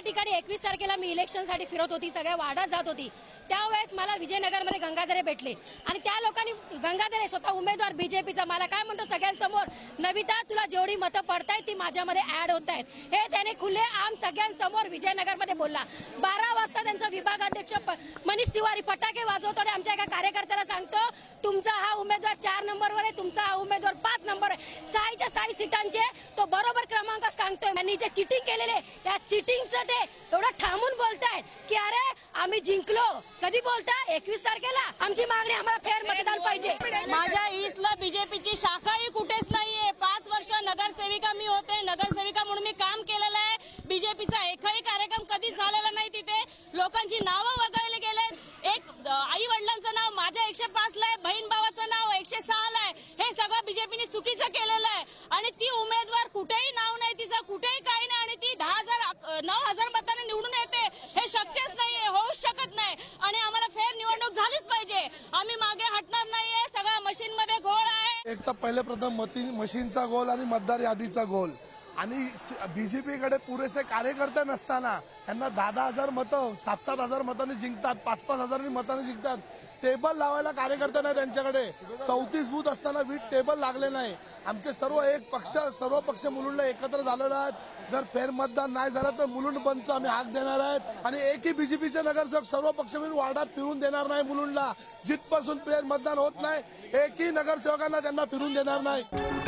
ठिकाणी 21 तारखेला मी इलेक्शनसाठी फिरत होती, सगळ्या वार्डात जात होती, त्यावेळेस मला विजयनगरमध्ये गंगाधरे भेटले आणि त्या लोकांनी गंगाधरे स्वतः उमेदवार बीजेपीचा मला काय म्हणतो सगळ्यांसमोर, नविता तुला जेवढी मतं पडतायत ती माझ्यामध्ये ऍड होत आहेत, हे त्याने खुले आम सगळ्यांसमोर विजयनगरमध्ये बोलला। 12 वाजता त्यांचा विभागाध्यक्ष मनीष तिवारी फटाके वाजवतो आणि आमच्या एका कार्यकर्त्याला सांगतो तुमचा हा उमेदवार 4 नंबरवर आहे, तुमचा हा उमेदवार 5 नंबर आहे। 6च्या 6 सीटांचे तो बरोबर क्रमांक सांगतोय। त्यांनी जे चिटिंग केलेले त्या चिटिंगचं ते एवढं ठामून बोलतायत की अरे आम्ही जिंकलो। कधी बोलता 21 तारखेला आमची मागणी आम्हाला फेर मतदान पाहिजे। माझ्या ईस्टला बीजेपीची शाखाही कुठेच नाहीये। 5 वर्ष नगरसेविका मी होते, नगरसेविका म्हणून मी काम केलेलं आहे। बीजेपीचा एकही कार्यक्रम कधीच झालेला नाही। तिथे लोकांची नावं वगळले गेले। एक आई वडिलांचं नाव माझ्या 105 ला आहे, बहीण भावाचं नाव 106 ला आहे। हे सगळं बीजेपीने चुकीचं केलेलं आहे आणि ती उमेदवार कुठेही नाव नाही तिचं, कुठेही काही नाही आणि ती 9,000 मतांनी निवडून येते। हे शक्यच नाहीये, होऊच शकत नाही आणि आम्हाला फेर निवडणूक झालीच पाहिजे। आम्ही मागे हटणार नाहीये। सगळा मशीन मध्ये घोळ आहे। एक तर पहिले प्रथम मशीनचा गोल आणि मतदार यादीचा गोल आणि बीजेपीकडे पुरेसे कार्यकर्ते नसताना त्यांना 10,000 मतं 7,000 मतांनी जिंकतात, 5,000 मतांनी जिंकतात। टेबल लावायला कार्यकर्ते नाही त्यांच्याकडे। 34 बूथ असताना टेबल लागले नाही। आमचे सर्व पक्ष मुलुंडला एकत्र झालेले आहेत। जर फेर मतदान नाही झालं तर मुलुंड बंदचा आम्ही हाक देणार आहेत आणि एकही बीजेपीचे नगरसेवक सर्व पक्ष मिळून वार्डात फिरून देणार नाही। मुलुंडला जिथपासून फेर मतदान होत नाही एकही नगरसेवकांना त्यांना फिरून देणार नाही।